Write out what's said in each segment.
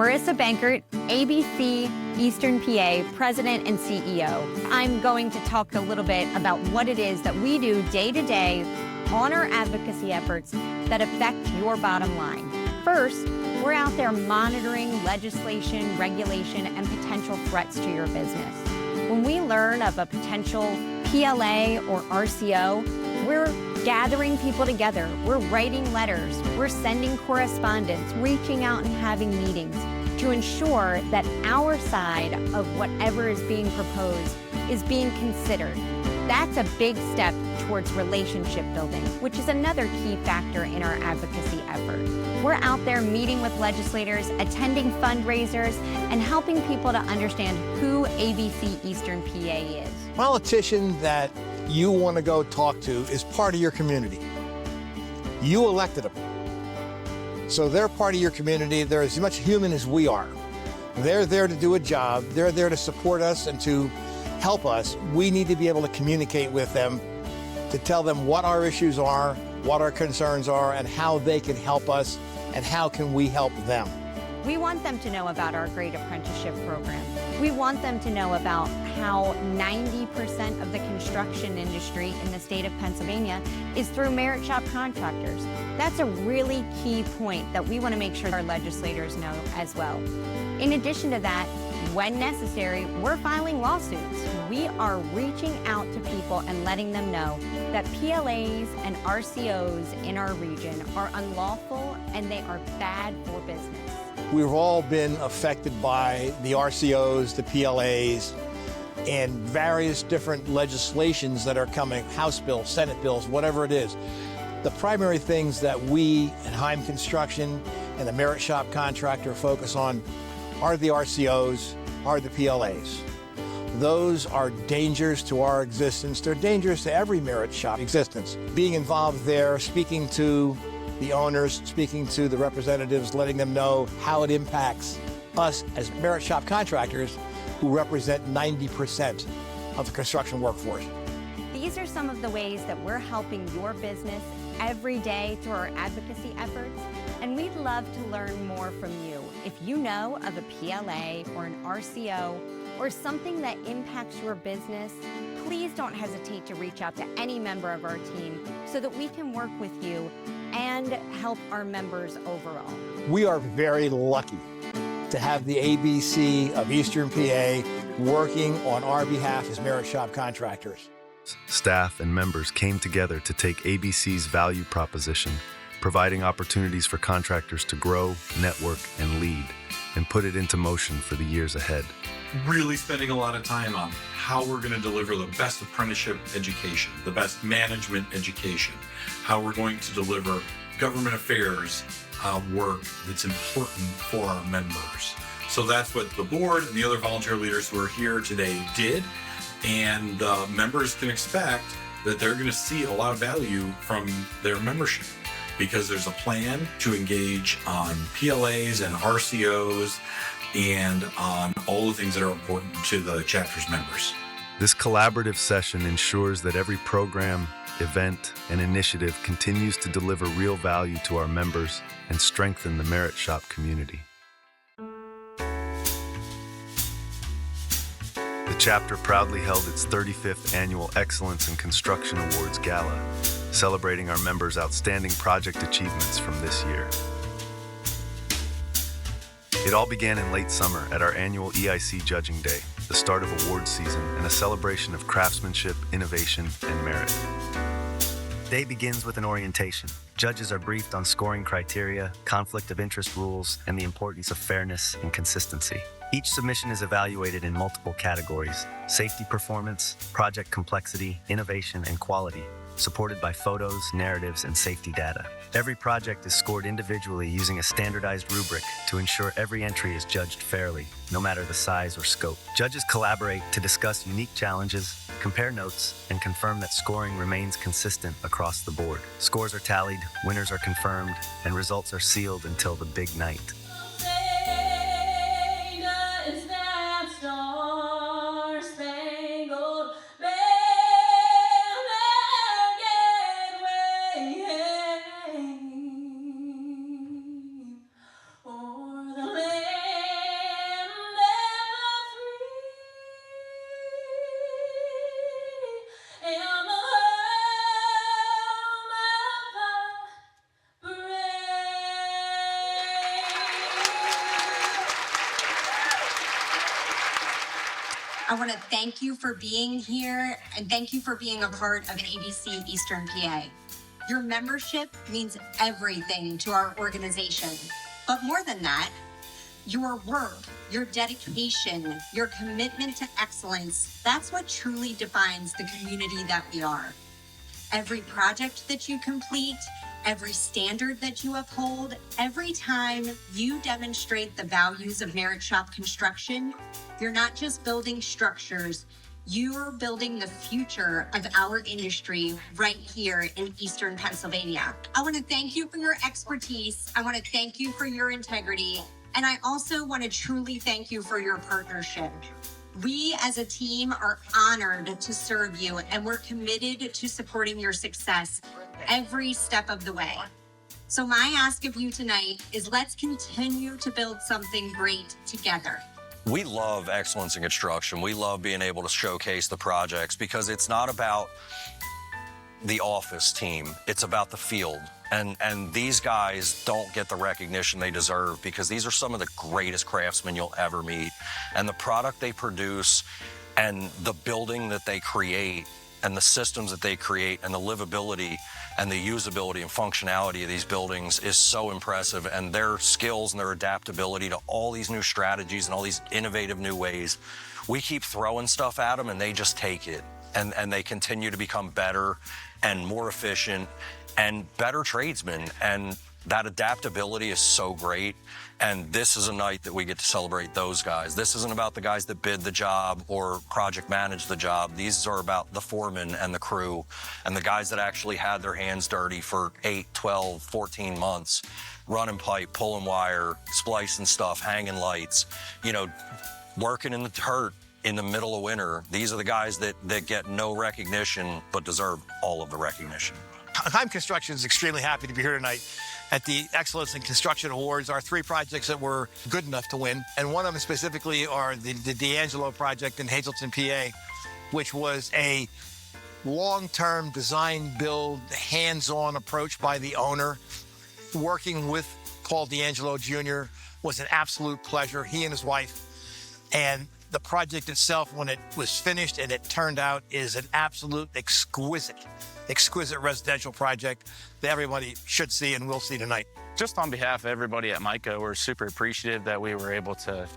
Marissa Bankert, ABC Eastern PA President and CEO. I'm going to talk a little bit about what it is that we do day to day on our advocacy efforts that affect your bottom line. First, we're out there monitoring legislation, regulation, and potential threats to your business. When we learn of a potential PLA or RCO, we're gathering people together, we're writing letters, we're sending correspondence, reaching out and having meetings to ensure that our side of whatever is being proposed is being considered. That's a big step towards relationship building, which is another key factor in our advocacy effort. We're out there meeting with legislators, attending fundraisers, and helping people to understand who ABC Eastern PA is. Politician that you want to go talk to is part of your community. You elected them. So they're part of your community. They're as much human as we are. They're there to do a job. They're there to support us and to help us. We need to be able to communicate with them, to tell them what our issues are, what our concerns are, and how they can help us, and how can we help them. We want them to know about our great apprenticeship program. We want them to know about how 90% of the construction industry in the state of Pennsylvania is through merit shop contractors. That's a really key point that we want to make sure our legislators know as well. In addition to that, when necessary, we're filing lawsuits. We are reaching out to people and letting them know that PLAs and RCOs in our region are unlawful and they are bad for business. We've all been affected by the RCOs, the PLAs, and various different legislations that are coming, House bills, Senate bills, whatever it is. The primary things that we at Heim Construction and the Merit Shop Contractor focus on are the RCOs, are the PLAs. Those are dangers to our existence. They're dangerous to every Merit Shop existence. Being involved there, speaking to the owners, speaking to the representatives, letting them know how it impacts us as Merit Shop Contractors who represent 90% of the construction workforce. These are some of the ways that we're helping your business every day through our advocacy efforts, and we'd love to learn more from you. If you know of a PLA or an RCO or something that impacts your business, please don't hesitate to reach out to any member of our team so that we can work with you and help our members overall. We are very lucky to have the ABC of Eastern PA working on our behalf as Merit Shop Contractors. Staff and members came together to take ABC's value proposition, providing opportunities for contractors to grow, network, and lead, and put it into motion for the years ahead. Really spending a lot of time on how we're going to deliver the best apprenticeship education, the best management education, how we're going to deliver government affairs work that's important for our members. So that's what the board and the other volunteer leaders who are here today did. And members can expect that they're going to see a lot of value from their membership because there's a plan to engage on PLAs and RCOs and on all the things that are important to the chapter's members. This collaborative session ensures that every program, event, and initiative continues to deliver real value to our members and strengthen the Merit Shop community. The chapter proudly held its 35th Annual Excellence in Construction Awards Gala, celebrating our members' outstanding project achievements from this year. It all began in late summer at our annual EIC Judging Day, the start of award season and a celebration of craftsmanship, innovation, and merit. Day begins with an orientation. Judges are briefed on scoring criteria, conflict of interest rules, and the importance of fairness and consistency. Each submission is evaluated in multiple categories: safety performance, project complexity, innovation, and quality, supported by photos, narratives, and safety data. Every project is scored individually using a standardized rubric to ensure every entry is judged fairly, no matter the size or scope. Judges collaborate to discuss unique challenges, compare notes, and confirm that scoring remains consistent across the board. Scores are tallied, winners are confirmed, and results are sealed until the big night. I want to thank you for being here and thank you for being a part of ABC Eastern PA. Your membership means everything to our organization. But more than that, your work, your dedication, your commitment to excellence, that's what truly defines the community that we are. Every project that you complete, every standard that you uphold, every time you demonstrate the values of Merit Shop Construction, you're not just building structures, you're building the future of our industry right here in Eastern Pennsylvania. I want to thank you for your expertise. I want to thank you for your integrity. And I also want to truly thank you for your partnership. We as a team are honored to serve you, and we're committed to supporting your success every step of the way. So my ask of you tonight is let's continue to build something great together. We love excellence in construction. We love being able to showcase the projects because it's not about the office team, it's about the field. And these guys don't get the recognition they deserve because these are some of the greatest craftsmen you'll ever meet. And the product they produce and the building that they create and the systems that they create and the livability and the usability and functionality of these buildings is so impressive. And their skills and their adaptability to all these new strategies and all these innovative new ways, we keep throwing stuff at them and they just take it. And they continue to become better and more efficient and better tradesmen. And that adaptability is so great. And this is a night that we get to celebrate those guys. This isn't about the guys that bid the job or project manage the job. These are about the foreman and the crew and the guys that actually had their hands dirty for 8, 12, 14 months, running pipe, pulling wire, splicing stuff, hanging lights, working in the dirt in the middle of winter. These are the guys that get no recognition but deserve all of the recognition. Heim Construction is extremely happy to be here tonight at the Excellence in Construction Awards. Our 3 projects that were good enough to win, and one of them specifically are the D'Angelo project in Hazleton, PA, which was a long-term design build, hands-on approach by the owner. Working with Paul D'Angelo Jr. was an absolute pleasure, he and his wife. And the project itself, when it was finished and it turned out, is an absolute exquisite residential project that everybody should see and will see tonight. Just on behalf of everybody at MICA, we're super appreciative that we were able to,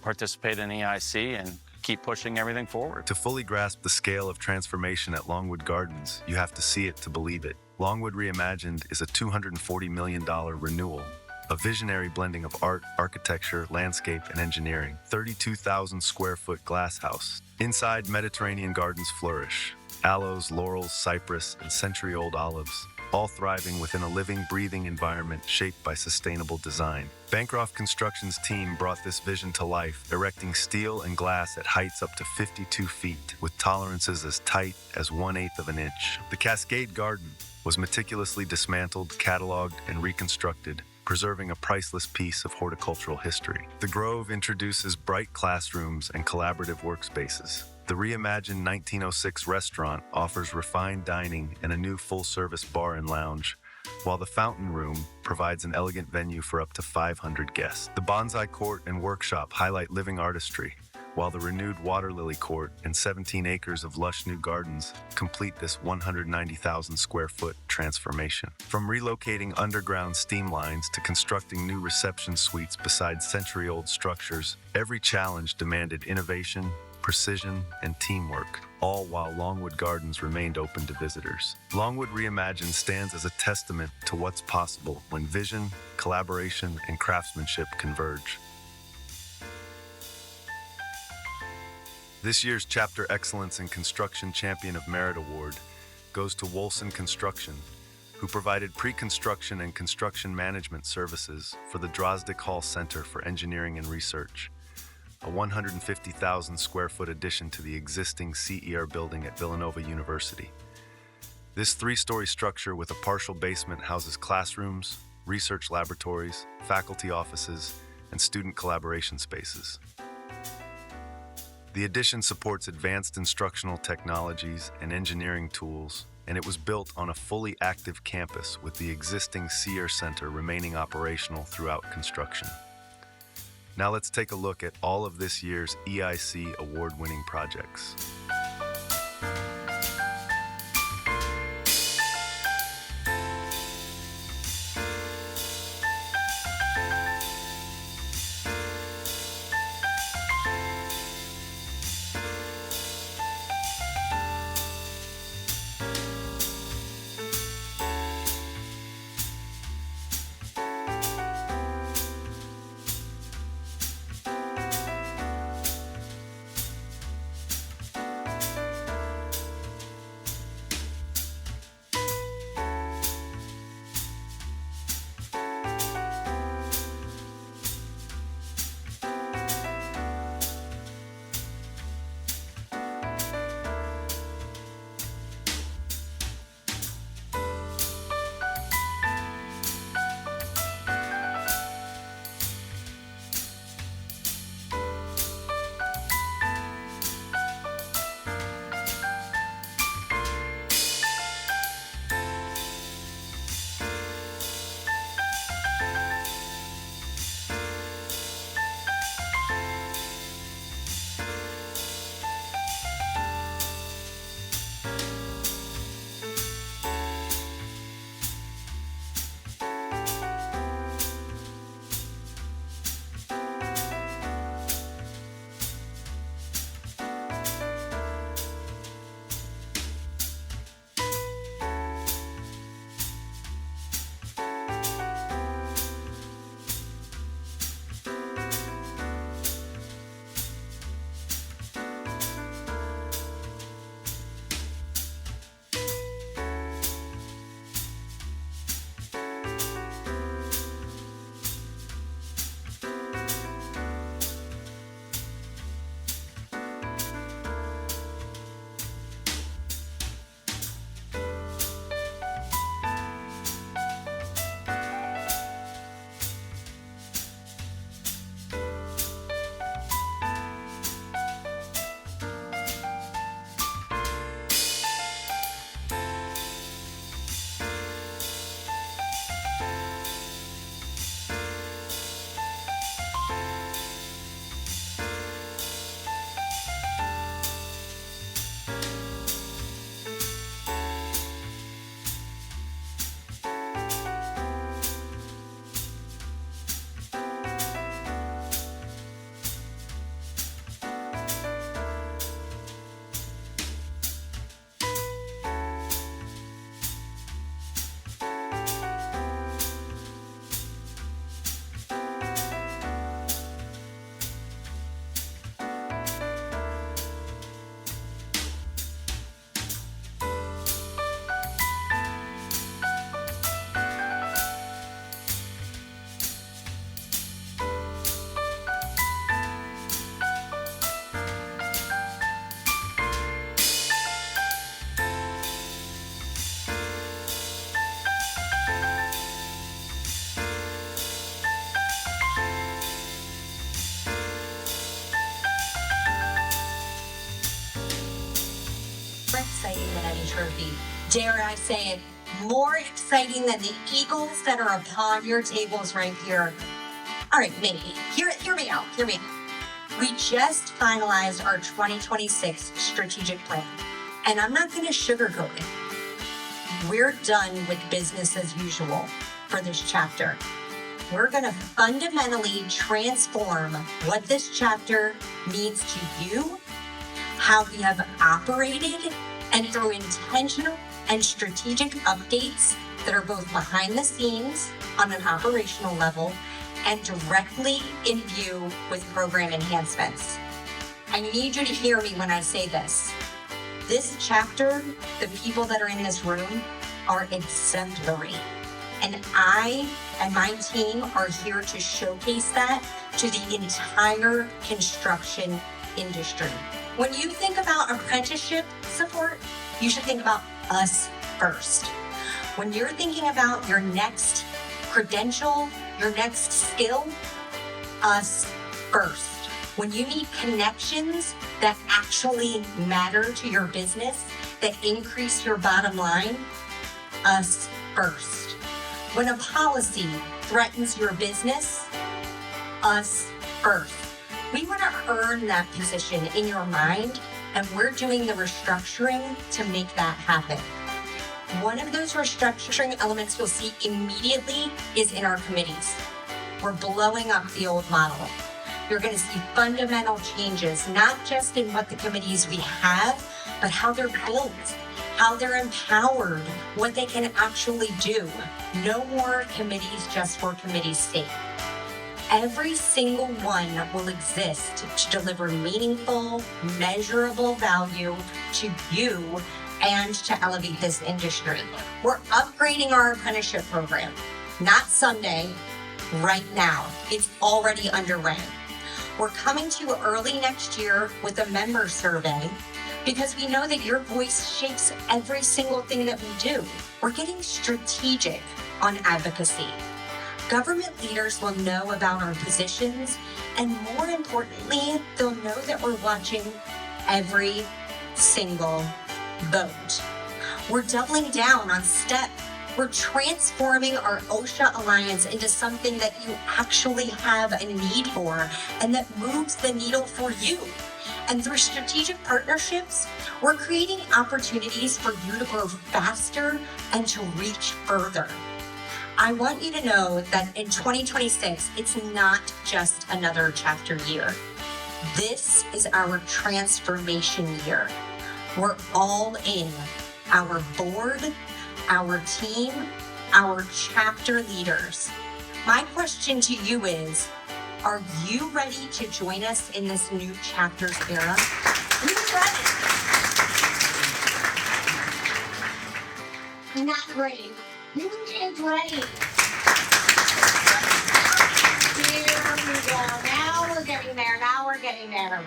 participate in EIC and keep pushing everything forward. To fully grasp the scale of transformation at Longwood Gardens, you have to see it to believe it. Longwood Reimagined is a $240 million renewal, a visionary blending of art, architecture, landscape, and engineering. 32,000 square foot glass house. Inside, Mediterranean gardens flourish. Aloes, laurels, cypress, and century-old olives, all thriving within a living, breathing environment shaped by sustainable design. Bancroft Construction's team brought this vision to life, erecting steel and glass at heights up to 52 feet, with tolerances as tight as 1/8 of an inch. The Cascade Garden was meticulously dismantled, cataloged, and reconstructed, preserving a priceless piece of horticultural history. The Grove introduces bright classrooms and collaborative workspaces. The reimagined 1906 restaurant offers refined dining and a new full-service bar and lounge, while the Fountain Room provides an elegant venue for up to 500 guests. The Bonsai Court and Workshop highlight living artistry, while the renewed Water Lily Court and 17 acres of lush new gardens complete this 190,000 square foot transformation. From relocating underground steam lines to constructing new reception suites beside century-old structures, every challenge demanded innovation, precision, and teamwork, all while Longwood Gardens remained open to visitors. Longwood Reimagined stands as a testament to what's possible when vision, collaboration, and craftsmanship converge. This year's Chapter Excellence in Construction Champion of Merit Award goes to Wolson Construction, who provided pre-construction and construction management services for the Drozdick Hall Center for Engineering and Research, a 150,000 square foot addition to the existing CER building at Villanova University. This 3-story structure with a partial basement houses classrooms, research laboratories, faculty offices, and student collaboration spaces. The addition supports advanced instructional technologies and engineering tools, and it was built on a fully active campus with the existing CER Center remaining operational throughout construction. Now let's take a look at all of this year's EIC award-winning projects. Exciting than any trophy. Dare I say it, more exciting than the eagles that are upon your tables right here. All right, maybe. Hear me out. We just finalized our 2026 strategic plan, and I'm not going to sugarcoat it. We're done with business as usual for this chapter. We're going to fundamentally transform what this chapter means to you, how we have operated, and through intentional and strategic updates that are both behind the scenes on an operational level and directly in view with program enhancements. I need you to hear me when I say this. This chapter, the people that are in this room are exemplary. And I and my team are here to showcase that to the entire construction industry. When you think about apprenticeship support, you should think about us first. When you're thinking about your next credential, your next skill, us first. When you need connections that actually matter to your business, that increase your bottom line, us first. When a policy threatens your business, us First, we want to earn that position in your mind, and we're doing the restructuring to make that happen. One of those restructuring elements you'll see immediately is in our committees. We're blowing up the old model. You're going to see fundamental changes, not just in what the committees we have, but how they're built, how they're empowered, what they can actually do. No more committees just for committee's sake. Every single one will exist to deliver meaningful, measurable value to you and to elevate this industry. We're upgrading our apprenticeship program, not someday, right now. It's already underway. We're coming to you early next year with a member survey because we know that your voice shapes every single thing that we do. We're getting strategic on advocacy. Government leaders will know about our positions, and more importantly, they'll know that we're watching every single vote. We're doubling down on STEP. We're transforming our OSHA Alliance into something that you actually have a need for and that moves the needle for you. And through strategic partnerships, we're creating opportunities for you to grow faster and to reach further. I want you to know that in 2026, it's not just another chapter year. This is our transformation year. We're all in. Our board, our team, our chapter leaders. My question to you is, are you ready to join us in this new chapters era? Who's ready? Not ready. Who is ready? Here we go. Now we're getting there. Now we're getting there.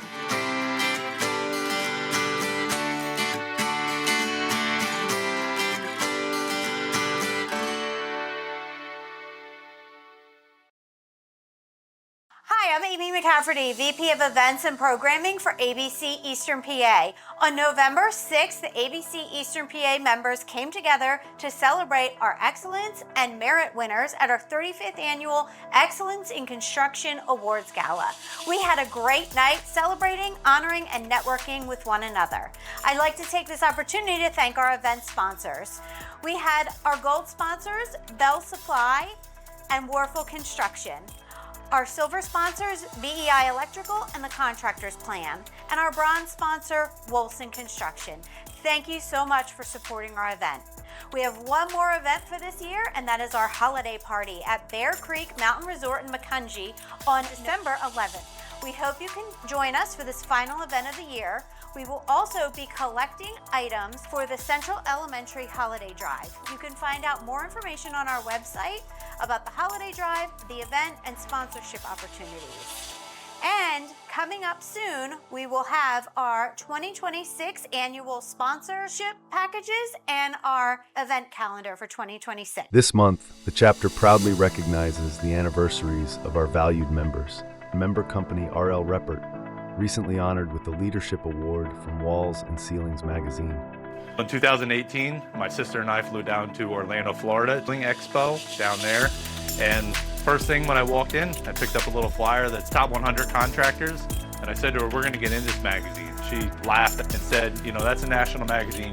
Hi, I'm Amy McCafferty, VP of Events and Programming for ABC Eastern PA. On November 6th, the ABC Eastern PA members came together to celebrate our excellence and merit winners at our 35th Annual Excellence in Construction Awards Gala. We had a great night celebrating, honoring, and networking with one another. I'd like to take this opportunity to thank our event sponsors. We had our gold sponsors, Bell Supply and Warfel Construction. Our silver sponsors, BEI Electrical and the Contractors Plan, and our bronze sponsor, Wolfson Construction. Thank you so much for supporting our event. We have one more event for this year, and that is our holiday party at Bear Creek Mountain Resort in Macungie on December 11th. We hope you can join us for this final event of the year. We will also be collecting items for the Central Elementary Holiday Drive. You can find out more information on our website about the holiday drive, the event, and sponsorship opportunities. And coming up soon, we will have our 2026 annual sponsorship packages and our event calendar for 2026. This month, the chapter proudly recognizes the anniversaries of our valued members. Member company R.L. Reppert, recently honored with the Leadership Award from Walls and Ceilings magazine. In 2018, my sister and I flew down to Orlando, Florida, Sling Expo down there. And first thing when I walked in, I picked up a little flyer that's top 100 contractors. And I said to her, we're going to get in this magazine. She laughed and said, you know, that's a national magazine.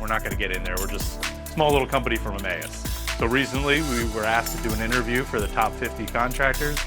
We're not going to get in there. We're just a small little company from Emmaus. So recently we were asked to do an interview for the top 50 contractors,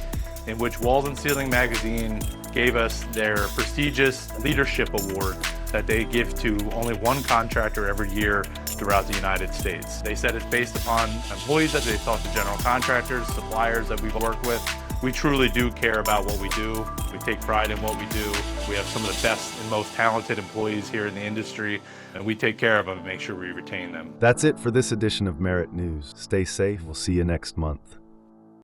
in which Walls and Ceiling magazine gave us their prestigious leadership award that they give to only one contractor every year throughout the United States. They said it's based upon employees that they've talked to, general contractors, suppliers that we've worked with. We truly do care about what we do. We take pride in what we do. We have some of the best and most talented employees here in the industry, and we take care of them and make sure we retain them. That's it for this edition of Merit News. Stay safe. We'll see you next month.